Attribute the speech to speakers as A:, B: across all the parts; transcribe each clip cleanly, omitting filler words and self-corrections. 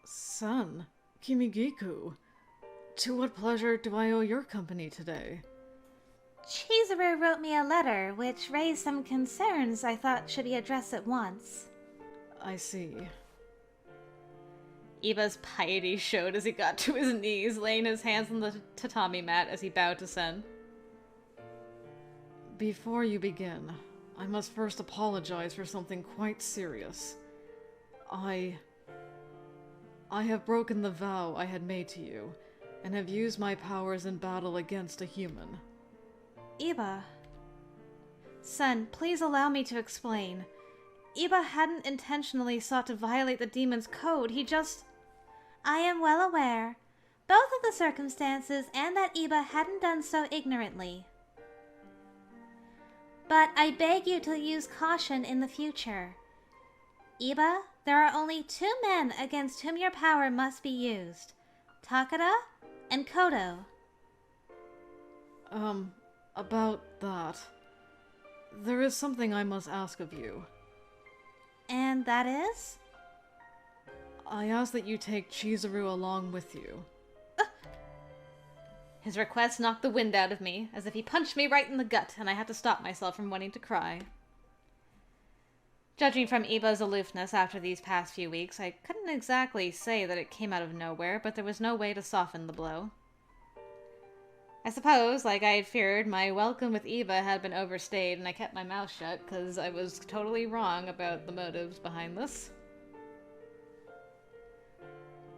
A: Son, Kimigiku, to what pleasure do I owe your company today?
B: Chizuru wrote me a letter which raised some concerns I thought should be addressed at once.
A: I see.
C: Iba's piety showed as he got to his knees, laying his hands on the tatami mat as he bowed to Sen.
A: Before you begin, I must first apologize for something quite serious. I have broken the vow I had made to you, and have used my powers in battle against a human.
B: Iba. Son, please allow me to explain. Iba hadn't intentionally sought to violate the demon's code, he just... I am well aware, both of the circumstances and that Iba hadn't done so ignorantly. But I beg you to use caution in the future. Iba, there are only two men against whom your power must be used. Takada and Kodo.
A: About that. There is something I must ask of you.
B: And that is?
A: I ask that you take Chizuru along with you.
C: His request knocked the wind out of me, as if he punched me right in the gut, and I had to stop myself from wanting to cry. Judging from Iba's aloofness after these past few weeks, I couldn't exactly say that it came out of nowhere, but there was no way to soften the blow. I suppose, like I had feared, my welcome with Iba had been overstayed, and I kept my mouth shut because I was totally wrong about the motives behind this.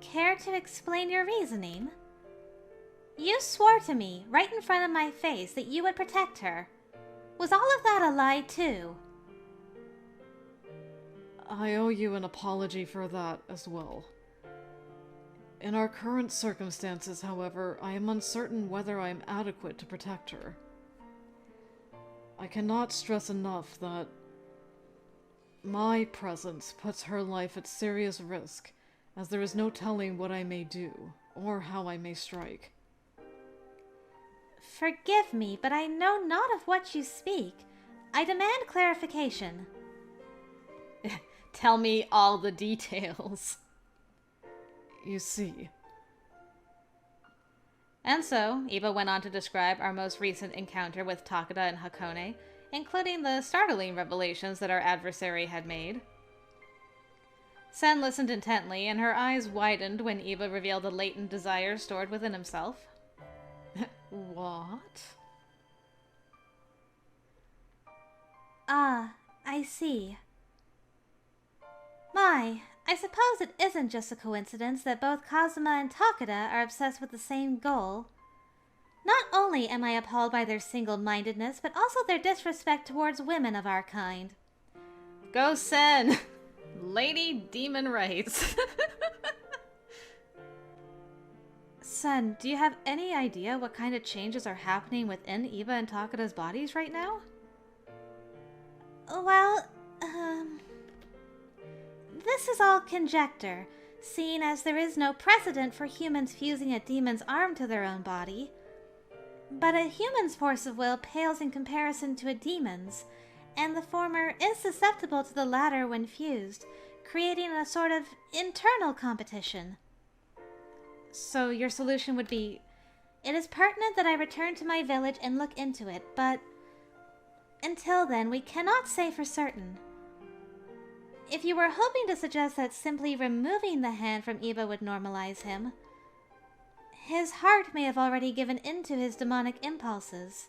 B: Care to explain your reasoning? You swore to me, right in front of my face, that you would protect her. Was all of that a lie, too?
A: I owe you an apology for that as well. In our current circumstances, however, I am uncertain whether I am adequate to protect her. I cannot stress enough that my presence puts her life at serious risk, as there is no telling what I may do, or how I may strike.
B: Forgive me, but I know not of what you speak. I demand clarification.
C: Tell me all the details.
A: You see.
C: And so, Iba went on to describe our most recent encounter with Takada and Hakone, including the startling revelations that our adversary had made. Sen listened intently, and her eyes widened when Iba revealed the latent desire stored within himself.
A: What?
B: Ah, I see. My, I suppose it isn't just a coincidence that both Kazuma and Takada are obsessed with the same goal. Not only am I appalled by their single-mindedness, but also their disrespect towards women of our kind.
C: Go Sen! Lady Demon Rights.
B: Son, do you have any idea what kind of changes are happening within Iba and Takada's bodies right now? Well, this is all conjecture, seeing as there is no precedent for humans fusing a demon's arm to their own body. But a human's force of will pales in comparison to a demon's, and the former is susceptible to the latter when fused, creating a sort of internal competition. So your solution would be, it is pertinent that I return to my village and look into it, but until then we cannot say for certain. If you were hoping to suggest that simply removing the hand from Iba would normalize him, his heart may have already given in to his demonic impulses.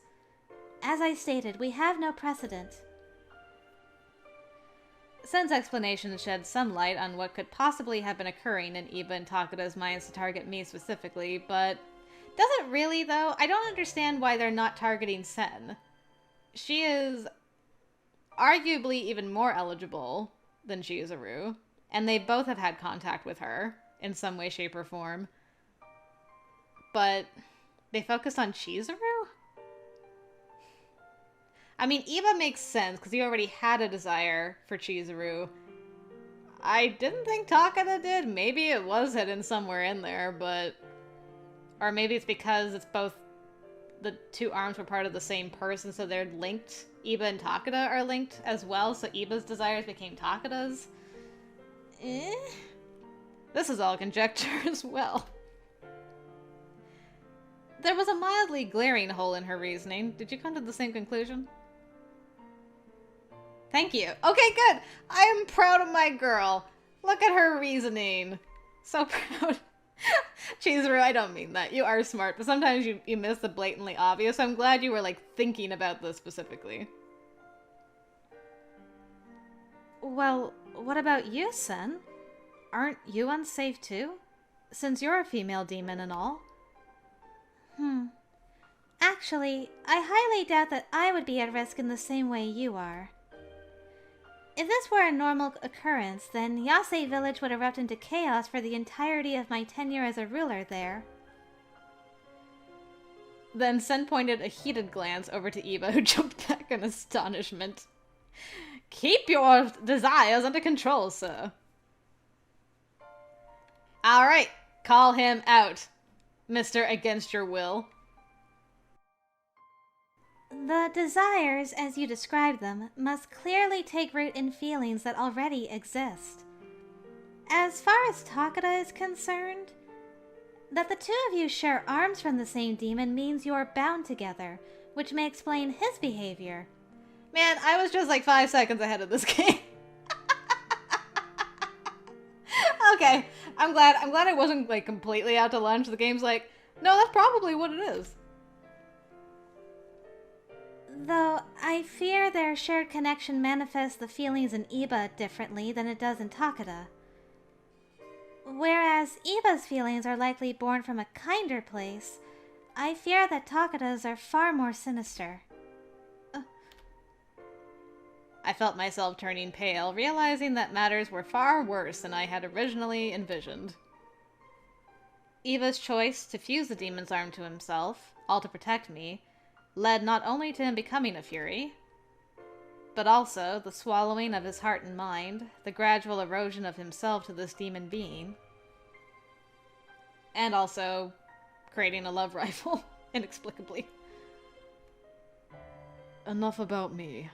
B: As I stated, we have no precedent.
C: Sen's explanation shed some light on what could possibly have been occurring in Iba and Takada's minds to target me specifically, but does it really, though? I don't understand why they're not targeting Sen. She is arguably even more eligible than Chizuru, and they both have had contact with her in some way, shape, or form. But they focused on Chizuru? I mean, Iba makes sense, because he already had a desire for Chizuru. I didn't think Takada did. Maybe it was hidden somewhere in there, but... Or maybe it's because it's both... The two arms were part of the same person, so they're linked. Iba and Takada are linked as well, so Iba's desires became Takada's. This is all conjecture as well. There was a mildly glaring hole in her reasoning. Did you come to the same conclusion? Thank you. Okay, good. I am proud of my girl. Look at her reasoning. So proud. Chizuru, I don't mean that. You are smart, but sometimes you miss the blatantly obvious. So I'm glad you were, like, thinking about this specifically.
B: Well, what about you, Sen? Aren't you unsafe too? Since you're a female demon and all. Actually, I highly doubt that I would be at risk in the same way you are. If this were a normal occurrence, then Yase village would erupt into chaos for the entirety of my tenure as a ruler there.
C: Then Sen pointed a heated glance over to Eva, who jumped back in astonishment. Keep your desires under control, sir. Alright, call him out, Mr. Against Your Will.
B: The desires, as you describe them, must clearly take root in feelings that already exist. As far as Takeda is concerned, that the two of you share arms from the same demon means you are bound together, which may explain his behavior.
C: Man, I was just like 5 seconds ahead of this game. Okay, I'm glad I wasn't like completely out to lunch. The game's like, no, that's probably what it is.
B: Though I fear their shared connection manifests the feelings in Iba differently than it does in Takeda. Whereas Iba's feelings are likely born from a kinder place, I fear that Takeda's are far more sinister.
C: I felt myself turning pale, realizing that matters were far worse than I had originally envisioned. Eva's choice to fuse the demon's arm to himself, all to protect me, led not only to him becoming a fury, but also the swallowing of his heart and mind, the gradual erosion of himself to this demon being, and also creating a love rival, inexplicably.
A: Enough about me.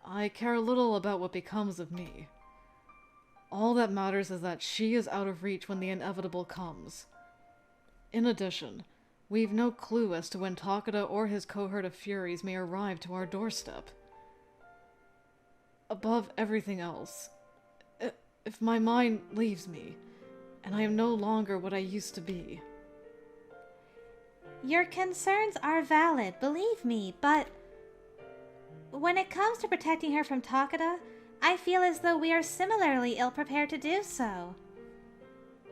A: I care little about what becomes of me. All that matters is that she is out of reach when the inevitable comes. In addition, we've no clue as to when Takeda or his cohort of Furies may arrive to our doorstep. Above everything else, if my mind leaves me, and I am no longer what I used to be.
B: Your concerns are valid, believe me, but when it comes to protecting her from Takeda, I feel as though we are similarly ill-prepared to do so.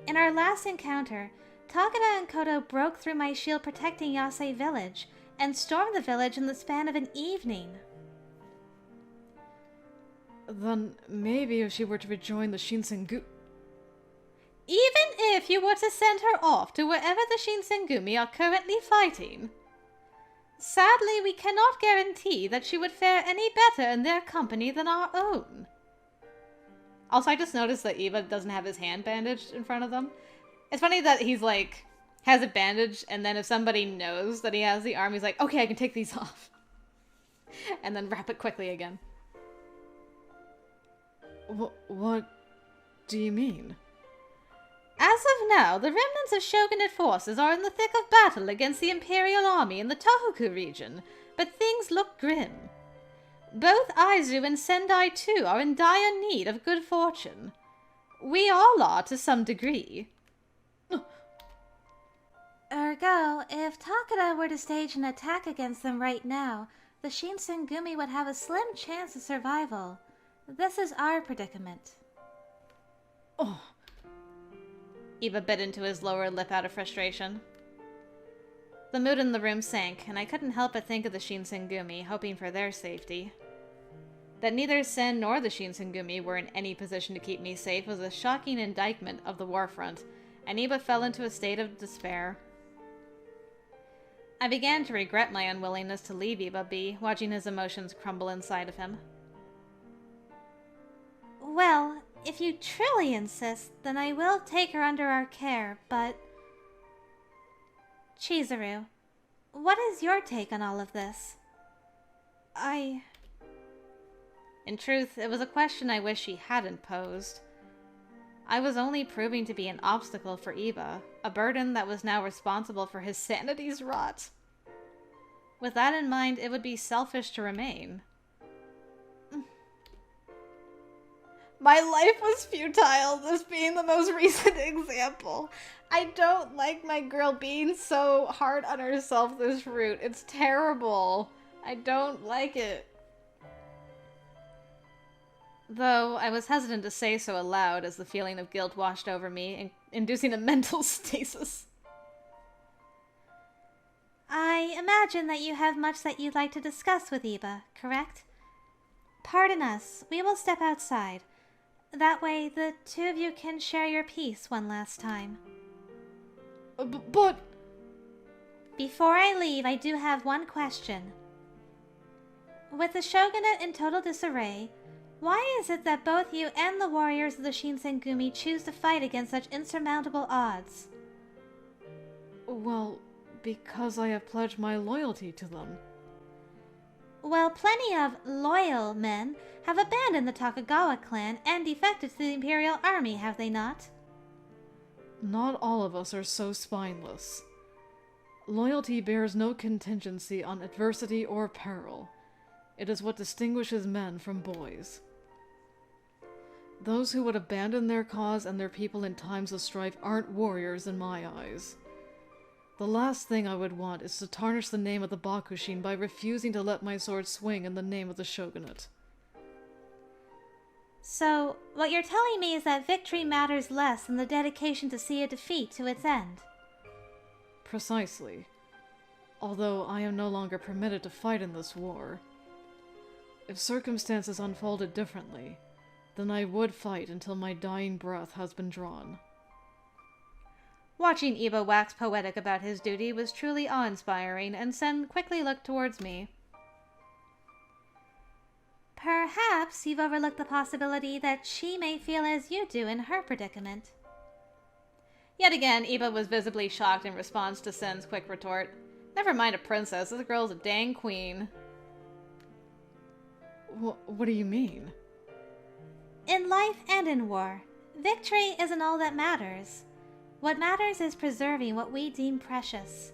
B: In our last encounter, Takeda and Koto broke through my shield protecting Yase village, and stormed the village in the span of an evening.
A: Then maybe if she were to rejoin the Shinsengumi...
C: Even if you were to send her off to wherever the Shinsengumi are currently fighting, sadly we cannot guarantee that she would fare any better in their company than our own. Also, I just noticed that Eva doesn't have his hand bandaged in front of them. It's funny that he's like, has it bandaged, and then if somebody knows that he has the arm, he's like, okay, I can take these off. And then wrap it quickly again.
A: What do you mean?
C: As of now, the remnants of shogunate forces are in the thick of battle against the Imperial Army in the Tohoku region, but things look grim. Both Aizu and Sendai too are in dire need of good fortune. We all are to some degree.
B: Ergo, if Takeda were to stage an attack against them right now, the Shinsengumi would have a slim chance of survival. This is our predicament.
A: Oh.
C: Eva bit into his lower lip out of frustration. The mood in the room sank, and I couldn't help but think of the Shinsengumi, hoping for their safety. That neither Sen nor the Shinsengumi were in any position to keep me safe was a shocking indictment of the war front, and Eva fell into a state of despair. I began to regret my unwillingness to leave Eva be, watching his emotions crumble inside of him.
B: Well, if you truly insist, then I will take her under our care, but... Chizuru, what is your take on all of this?
C: In truth, it was a question I wish she hadn't posed. I was only proving to be an obstacle for Iba, a burden that was now responsible for his sanity's rot. With that in mind, it would be selfish to remain. My life was futile, this being the most recent example. I don't like my girl being so hard on herself this route. It's terrible. I don't like it. Though I was hesitant to say so aloud as the feeling of guilt washed over me, inducing a mental stasis.
B: I imagine that you have much that you'd like to discuss with Iba, correct? Pardon us, we will step outside. That way, the two of you can share your peace one last time.
A: But...
B: Before I leave, I do have one question. With the shogunate in total disarray, why is it that both you and the warriors of the Shinsengumi choose to fight against such insurmountable odds?
A: Well, because I have pledged my loyalty to them.
B: Well, plenty of loyal men have abandoned the Takagawa clan and defected to the Imperial Army, have they not?
A: Not all of us are so spineless. Loyalty bears no contingency on adversity or peril. It is what distinguishes men from boys. Those who would abandon their cause and their people in times of strife aren't warriors in my eyes. The last thing I would want is to tarnish the name of the Bakushin by refusing to let my sword swing in the name of the shogunate.
B: So, what you're telling me is that victory matters less than the dedication to see a defeat to its end.
A: Precisely. Although I am no longer permitted to fight in this war. If circumstances unfolded differently, then I would fight until my dying breath has been drawn.
C: Watching Iba wax poetic about his duty was truly awe-inspiring, and Sen quickly looked towards me.
B: Perhaps you've overlooked the possibility that she may feel as you do in her predicament.
C: Yet again, Iba was visibly shocked in response to Sen's quick retort. Never mind a princess, this girl's a dang queen.
A: What do you mean?
B: In life and in war, victory isn't all that matters. What matters is preserving what we deem precious.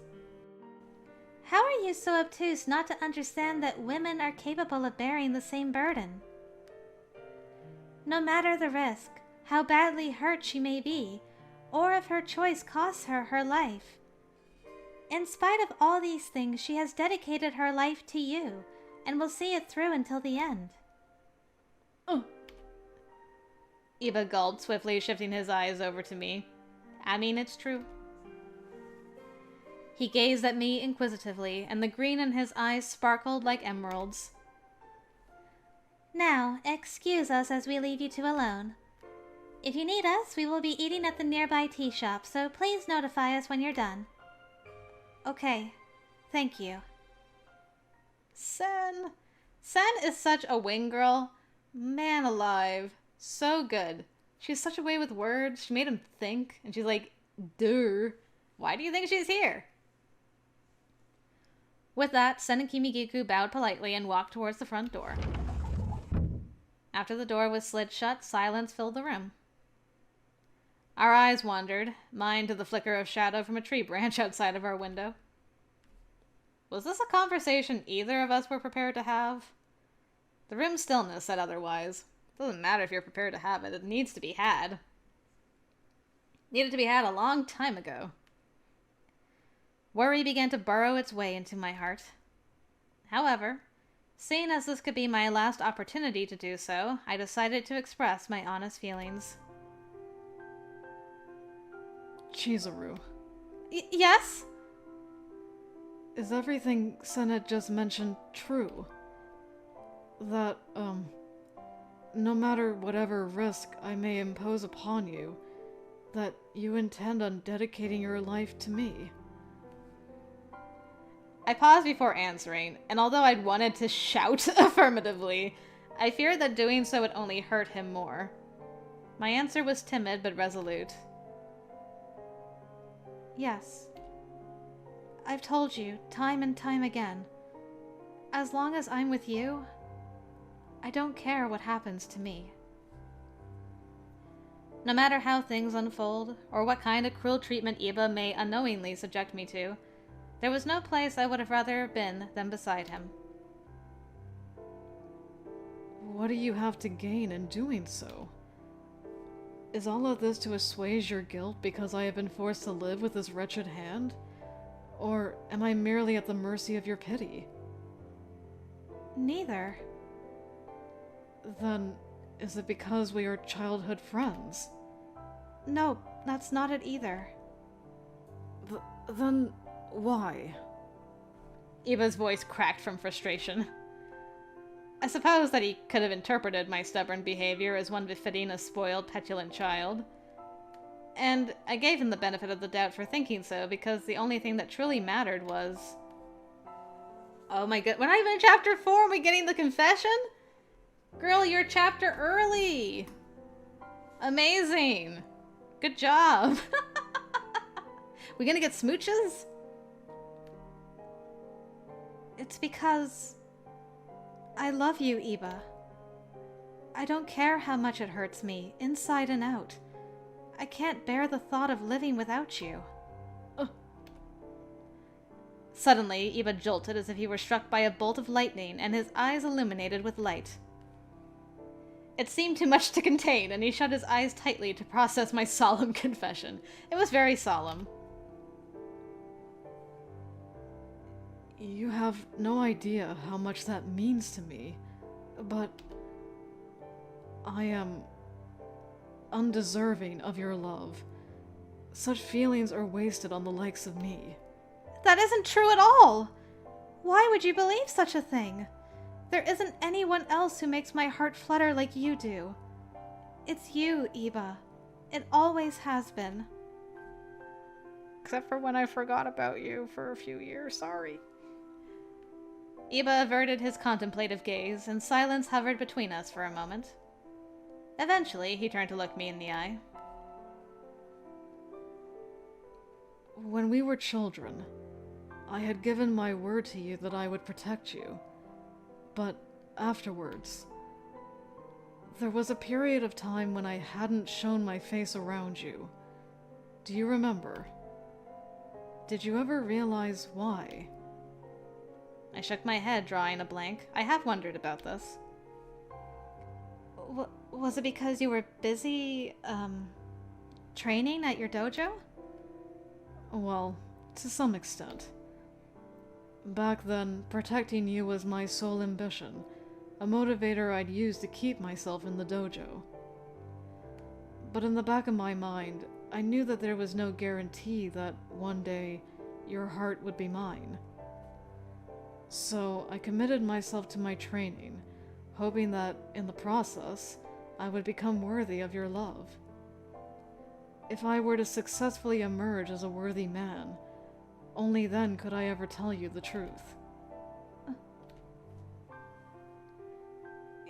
B: How are you so obtuse not to understand that women are capable of bearing the same burden? No matter the risk, how badly hurt she may be, or if her choice costs her her life. In spite of all these things, she has dedicated her life to you, and will see it through until the end.
C: Iba gulped, swiftly shifting his eyes over to me. I mean, it's true. He gazed at me inquisitively, and the green in his eyes sparkled like emeralds.
B: Now, excuse us as we leave you two alone. If you need us, we will be eating at the nearby tea shop, so please notify us when you're done. Okay, thank you.
C: Sen is such a wing girl. Man alive. So good. She's such a way with words. She made him think, and she's like, duh. Why do you think she's here? With that, Sen and Kimigiku bowed politely and walked towards the front door. After the door was slid shut, silence filled the room. Our eyes wandered, mine to the flicker of shadow from a tree branch outside of our window. Was this a conversation either of us were prepared to have? The room's stillness said otherwise. Doesn't matter if you're prepared to have it, it needs to be had. Needed to be had a long time ago. Worry began to burrow its way into my heart. However, seeing as this could be my last opportunity to do so, I decided to express my honest feelings.
A: Chizuru.
C: Yes?
A: Is everything Sen just mentioned true? That, no matter whatever risk I may impose upon you, that you intend on dedicating your life to me?
C: I paused before answering, and although I'd wanted to shout affirmatively, I feared that doing so would only hurt him more. My answer was timid but resolute. Yes. I've told you, time and time again, as long as I'm with you, I don't care what happens to me. No matter how things unfold, or what kind of cruel treatment Iba may unknowingly subject me to, there was no place I would have rather been than beside him.
A: What do you have to gain in doing so? Is all of this to assuage your guilt because I have been forced to live with this wretched hand? Or am I merely at the mercy of your pity?
B: Neither.
A: Then, is it because we are childhood friends?
B: No, that's not it either.
A: Then, why?
C: Iba's voice cracked from frustration. I suppose that he could have interpreted my stubborn behavior as one befitting a spoiled, petulant child. And I gave him the benefit of the doubt for thinking so, because the only thing that truly mattered was... Oh my god, we're not even in chapter 4, are we getting the confession? Girl, you're a chapter early! Amazing! Good job! We gonna get smooches?
B: It's because I love you, Iba. I don't care how much it hurts me, inside and out. I can't bear the thought of living without you.
C: Suddenly, Iba jolted as if he were struck by a bolt of lightning, and his eyes illuminated with light. It seemed too much to contain, and he shut his eyes tightly to process my solemn confession. It was very solemn.
A: You have no idea how much that means to me, but I am undeserving of your love. Such feelings are wasted on the likes of me.
B: That isn't true at all! Why would you believe such a thing? There isn't anyone else who makes my heart flutter like you do. It's you, Iba. It always has been.
C: Except for when I forgot about you for a few years, sorry. Iba averted his contemplative gaze, and silence hovered between us for a moment. Eventually, he turned to look me in the eye.
A: When we were children, I had given my word to you that I would protect you. But afterwards, there was a period of time when I hadn't shown my face around you. Do you remember? Did you ever realize why?
C: I shook my head, drawing a blank. I have wondered about this.
B: Was it because you were busy, training at your dojo?
A: Well, to some extent. Back then, protecting you was my sole ambition, a motivator I'd use to keep myself in the dojo. But in the back of my mind, I knew that there was no guarantee that one day your heart would be mine. So I committed myself to my training, hoping that, in the process, I would become worthy of your love. If I were to successfully emerge as a worthy man, only then could I ever tell you the truth.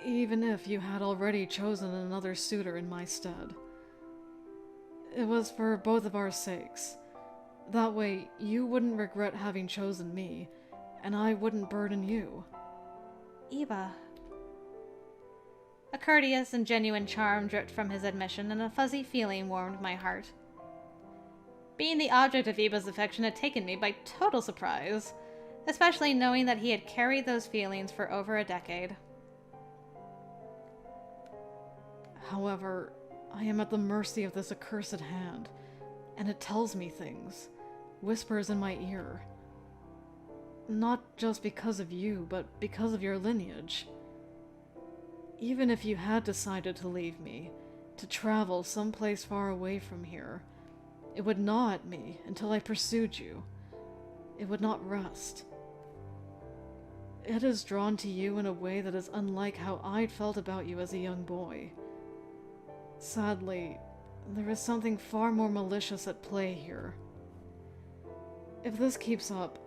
A: Even if you had already chosen another suitor in my stead. It was for both of our sakes. That way, you wouldn't regret having chosen me, and I wouldn't burden you.
B: Iba.
C: A courteous and genuine charm dripped from his admission, and a fuzzy feeling warmed my heart. Being the object of Iba's affection had taken me by total surprise, especially knowing that he had carried those feelings for over a decade.
A: However, I am at the mercy of this accursed hand, and it tells me things, whispers in my ear. Not just because of you, but because of your lineage. Even if you had decided to leave me, to travel someplace far away from here, it would gnaw at me until I pursued you. It would not rest. It is drawn to you in a way that is unlike how I'd felt about you as a young boy. Sadly, there is something far more malicious at play here. If this keeps up,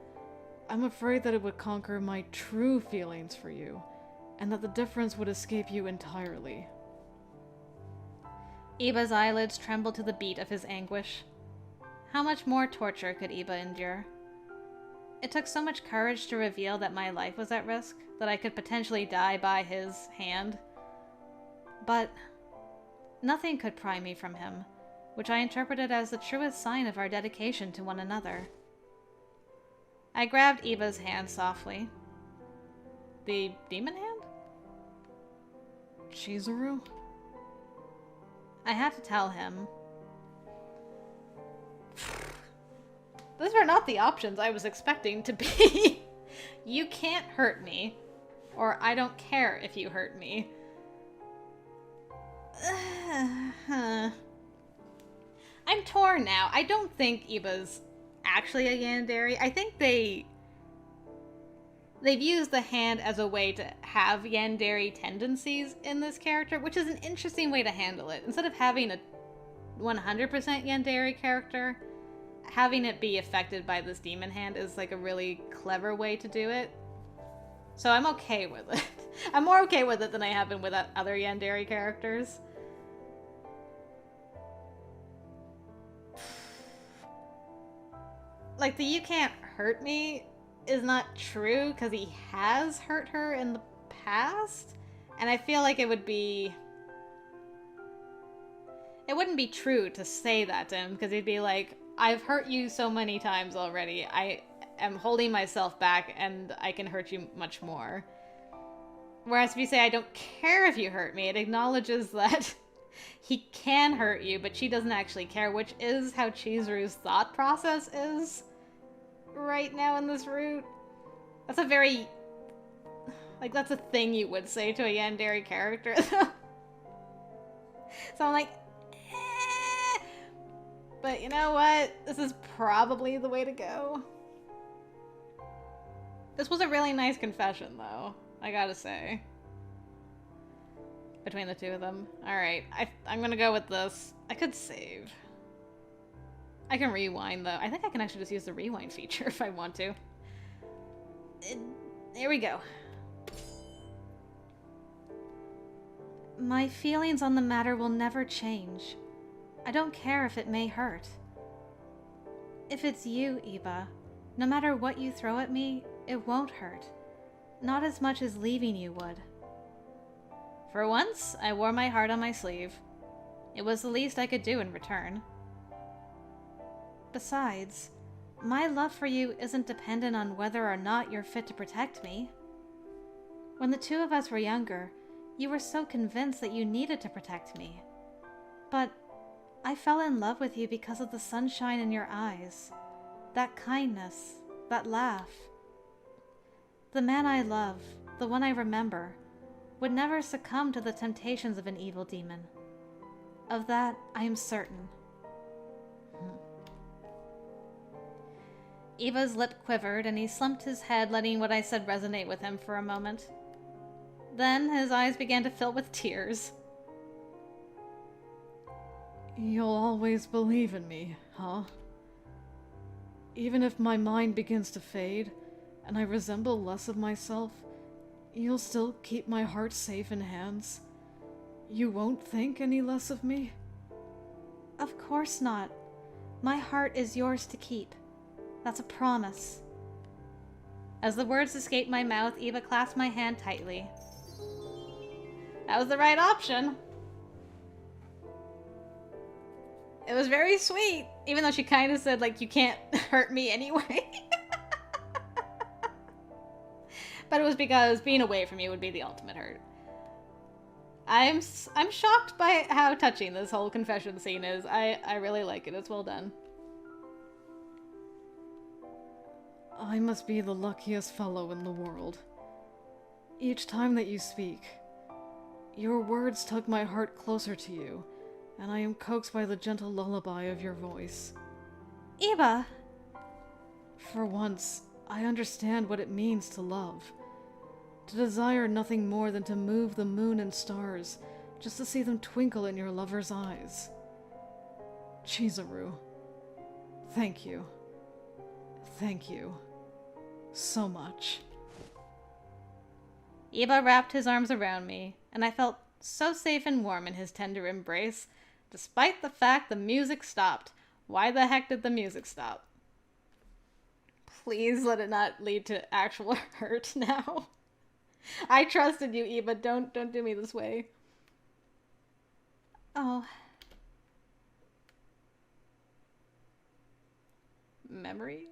A: I'm afraid that it would conquer my true feelings for you, and that the difference would escape you entirely.
C: Iba's eyelids trembled to the beat of his anguish. How much more torture could Iba endure? It took so much courage to reveal that my life was at risk, that I could potentially die by his hand. But Nothing could pry me from him, which I interpreted as the truest sign of our dedication to one another. I grabbed Eva's hand softly. The demon hand?
A: Chizuru?
C: I had to tell him. Those were not the options I was expecting to be. You can't hurt me, or I don't care if you hurt me. I'm torn now. I don't think Eva's actually a yandere. I think they've used the hand as a way to have yandere tendencies in this character, which is an interesting way to handle it. Instead of having a 100% yandere character, having it be affected by this demon hand is like a really clever way to do it. So I'm okay with it. I'm more okay with it than I have been with other yandere characters. Like, the "you can't hurt me" is not true, because he has hurt her in the past. And I feel like it wouldn't be true to say that to him, because he'd be like, I've hurt you so many times already. I am holding myself back, and I can hurt you much more. Whereas if you say, I don't care if you hurt me, it acknowledges that he can hurt you, but she doesn't actually care, which is how Chizuru's thought process is right now in this route. That's a very... like, that's a thing you would say to a yandere character. So I'm like, eh. But you know what? This is probably the way to go. This was a really nice confession, though, I gotta say. Between the two of them. Alright, I'm gonna go with this. I could save. I can rewind, though. I think I can actually just use the rewind feature if I want to. Here we go. My feelings on the matter will never change. I don't care if it may hurt. If it's you, Eva, no matter what you throw at me, it won't hurt. Not as much as leaving you would. For once, I wore my heart on my sleeve. It was the least I could do in return. Besides, my love for you isn't dependent on whether or not you're fit to protect me. When the two of us were younger, you were so convinced that you needed to protect me. But I fell in love with you because of the sunshine in your eyes, that kindness, that laugh. The man I love, the one I remember, would never succumb to the temptations of an evil demon. Of that, I am certain. Eva's lip quivered, and he slumped his head, letting what I said resonate with him for a moment. Then his eyes began to fill with tears.
A: You'll always believe in me, huh? Even if my mind begins to fade, and I resemble less of myself, you'll still keep my heart safe in hands? You won't think any less of me?
B: Of course not. My heart is yours to keep. That's a promise.
C: As the words escaped my mouth, Eva clasped my hand tightly. That was the right option. It was very sweet, even though she kind of said, like, you can't hurt me anyway. But it was because being away from you would be the ultimate hurt. I'm shocked by how touching this whole confession scene is. I really like it. It's well done.
A: I must be the luckiest fellow in the world. Each time that you speak, your words tug my heart closer to you, and I am coaxed by the gentle lullaby of your voice.
B: Eva!
A: For once, I understand what it means to love. To desire nothing more than to move the moon and stars, just to see them twinkle in your lover's eyes. Chizuru, thank you. Thank you. So much.
C: Eva wrapped his arms around me, and I felt so safe and warm in his tender embrace, despite the fact the music stopped. Why the heck did the music stop? Please let it not lead to actual hurt now. I trusted you, Eva. Don't do me this way.
B: Oh.
C: Memories?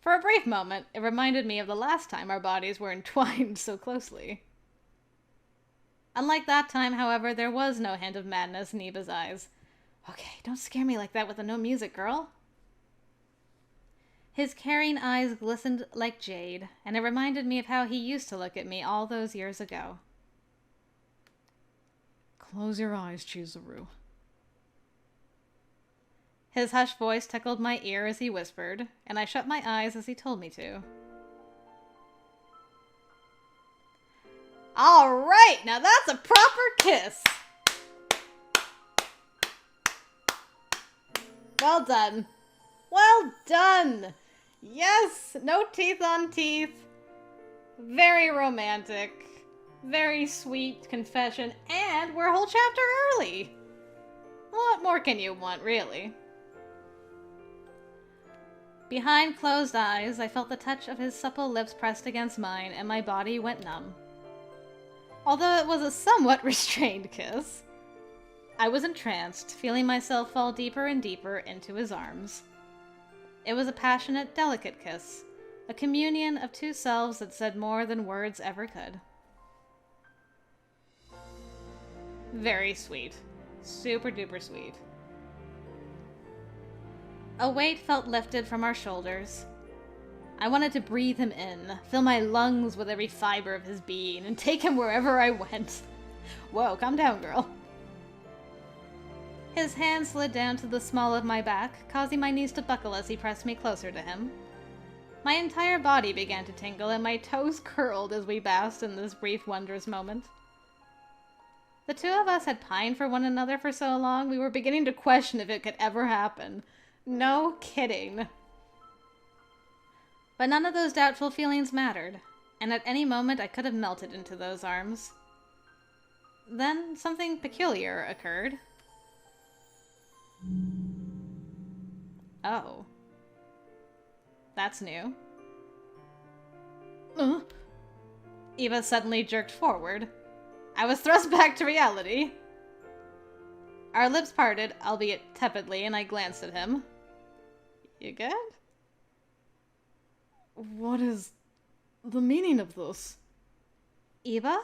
C: For a brief moment, it reminded me of the last time our bodies were entwined so closely. Unlike that time, however, there was no hint of madness in Eva's eyes. Okay, don't scare me like that with the no music, girl. His caring eyes glistened like jade, and it reminded me of how he used to look at me all those years ago.
A: Close your eyes, Chizuru.
C: His hushed voice tickled my ear as he whispered, and I shut my eyes as he told me to. All right, now that's a proper kiss. Well done. Well done. Yes, no teeth on teeth. Very romantic. Very sweet confession, and we're a whole chapter early. What more can you want, really? Behind closed eyes, I felt the touch of his supple lips pressed against mine, and my body went numb. Although it was a somewhat restrained kiss, I was entranced, feeling myself fall deeper and deeper into his arms. It was a passionate, delicate kiss, a communion of two selves that said more than words ever could. Very sweet. Super duper sweet. A weight felt lifted from our shoulders. I wanted to breathe him in, fill my lungs with every fiber of his being, and take him wherever I went. Whoa, calm down, girl. His hand slid down to the small of my back, causing my knees to buckle as he pressed me closer to him. My entire body began to tingle, and my toes curled as we basked in this brief, wondrous moment. The two of us had pined for one another for so long, we were beginning to question if it could ever happen. No kidding. But none of those doubtful feelings mattered, and at any moment I could have melted into those arms. Then something peculiar occurred. Oh. That's new. Eva suddenly jerked forward. I was thrust back to reality. Our lips parted, albeit tepidly, and I glanced at him. You good?
A: What is the meaning of this?
C: Eva?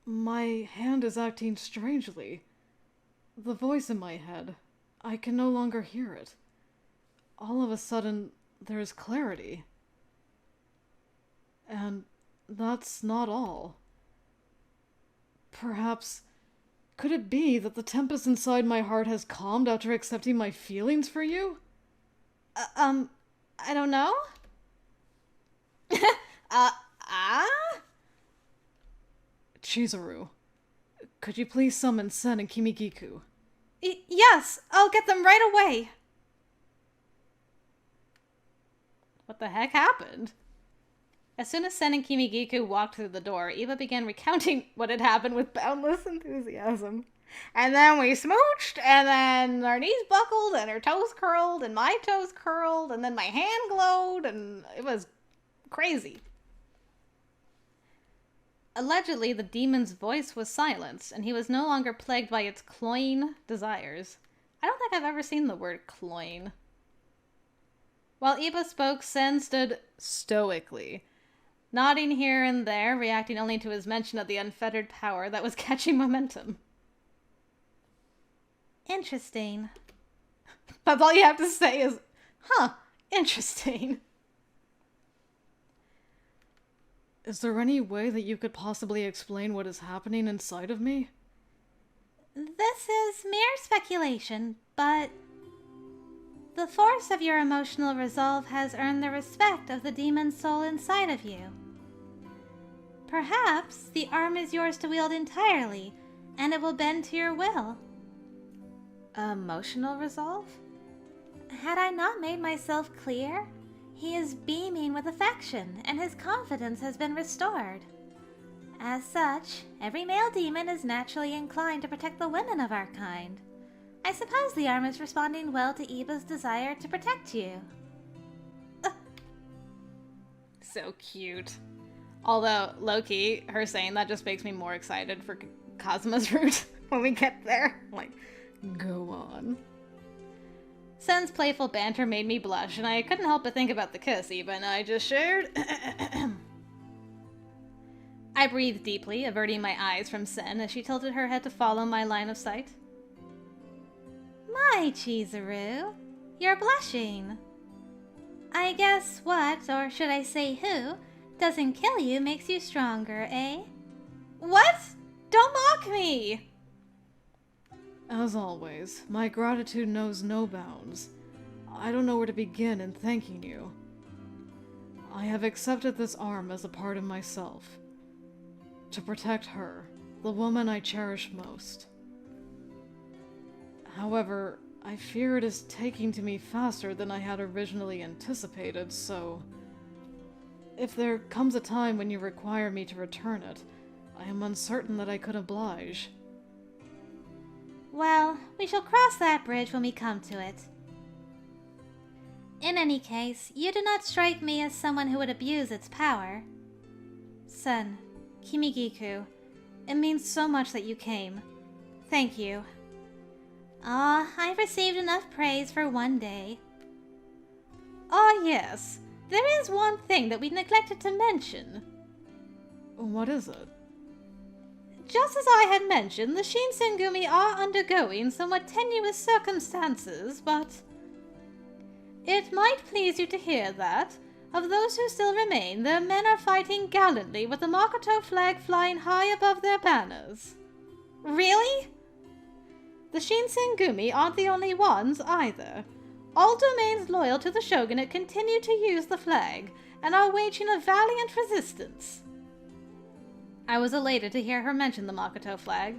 A: My hand is acting strangely. The voice in my head, I can no longer hear it. All of a sudden, there is clarity. And that's not all. Perhaps, could it be that the tempest inside my heart has calmed after accepting my feelings for you?
C: I don't know?
A: Chizuru, could you please summon Sen and Kimigiku?
B: Yes, I'll get them right away.
C: What the heck happened? As soon as Sen and Kimigiku walked through the door, Eva began recounting what had happened with boundless enthusiasm. And then we smooched, and then our knees buckled, and her toes curled, and my toes curled, and then my hand glowed, and it was crazy. Allegedly, the demon's voice was silenced, and he was no longer plagued by its cloying desires. I don't think I've ever seen the word cloying. While Eva spoke, Sen stood stoically, nodding here and there, reacting only to his mention of the unfettered power that was catching momentum.
B: Interesting.
C: That's all you have to say is, interesting.
A: Is there any way that you could possibly explain what is happening inside of me?
B: This is mere speculation, but the force of your emotional resolve has earned the respect of the demon soul inside of you. Perhaps the arm is yours to wield entirely, and it will bend to your will.
C: Emotional resolve?
B: Had I not made myself clear? He is beaming with affection, and his confidence has been restored. As such, every male demon is naturally inclined to protect the women of our kind. I suppose the arm is responding well to Eva's desire to protect you.
C: So cute. Although, low-key, her saying that just makes me more excited for Kazuma's route when we get there. Like,
A: Go on.
C: Sen's playful banter made me blush, and I couldn't help but think about the kiss Iba and I just shared. I breathed deeply, averting my eyes from Sen as she tilted her head to follow my line of sight.
B: My Chizuru, you're blushing. I guess what, or should I say who, doesn't kill you makes you stronger, eh?
C: What? Don't mock me!
A: As always, my gratitude knows no bounds. I don't know where to begin in thanking you. I have accepted this arm as a part of myself. To protect her, the woman I cherish most. However, I fear it is taking to me faster than I had originally anticipated, so... If there comes a time when you require me to return it, I am uncertain that I could oblige.
B: Well, we shall cross that bridge when we come to it. In any case, you do not strike me as someone who would abuse its power. Sen, Kimigiku, it means so much that you came. Thank you. Ah, I've received enough praise for one day.
C: Ah, yes. There is one thing that we neglected to mention.
A: What is it?
C: Just as I had mentioned, the Shinsengumi are undergoing somewhat tenuous circumstances, but... It might please you to hear that, of those who still remain, their men are fighting gallantly with the Makoto flag flying high above their banners. Really? The Shinsengumi aren't the only ones, either. All domains loyal to the shogunate continue to use the flag, and are waging a valiant resistance. I was elated to hear her mention the Makoto flag.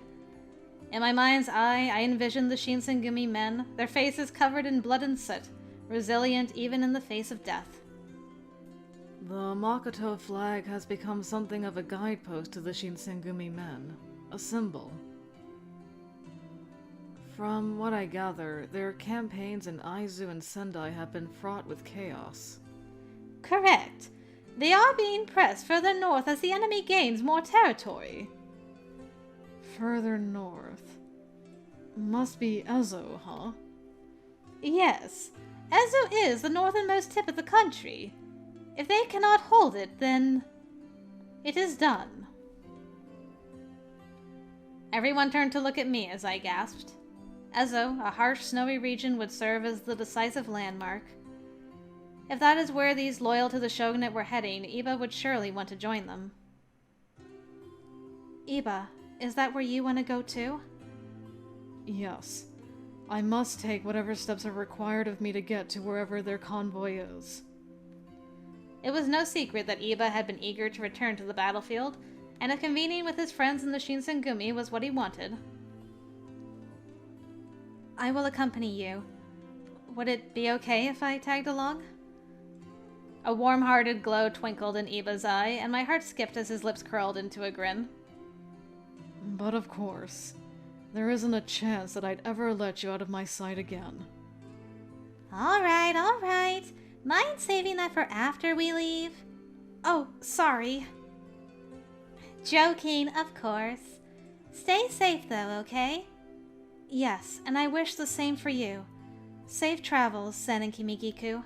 C: In my mind's eye, I envisioned the Shinsengumi men, their faces covered in blood and soot, resilient even in the face of death.
A: The Makoto flag has become something of a guidepost to the Shinsengumi men, a symbol. From what I gather, their campaigns in Aizu and Sendai have been fraught with chaos.
C: Correct. They are being pressed further north as the enemy gains more territory.
A: Further north. Must be Ezo, huh?
C: Yes. Ezo is the northernmost tip of the country. If they cannot hold it, then... it is done. Everyone turned to look at me as I gasped. Ezo, a harsh, snowy region, would serve as the decisive landmark. If that is where these loyal to the shogunate were heading, Iba would surely want to join them.
B: Iba, is that where you want to go too?
A: Yes. I must take whatever steps are required of me to get to wherever their convoy is.
C: It was no secret that Iba had been eager to return to the battlefield, and convening with his friends in the Shinsengumi was what he wanted.
B: I will accompany you. Would it be okay if I tagged along?
C: A warm-hearted glow twinkled in Iba's eye, and my heart skipped as his lips curled into a grin.
A: But of course, there isn't a chance that I'd ever let you out of my sight again.
B: All right. Mind saving that for after we leave? Oh, sorry. Joking, of course. Stay safe though, okay? Yes, and I wish the same for you. Safe travels, Sen and Kimigiku.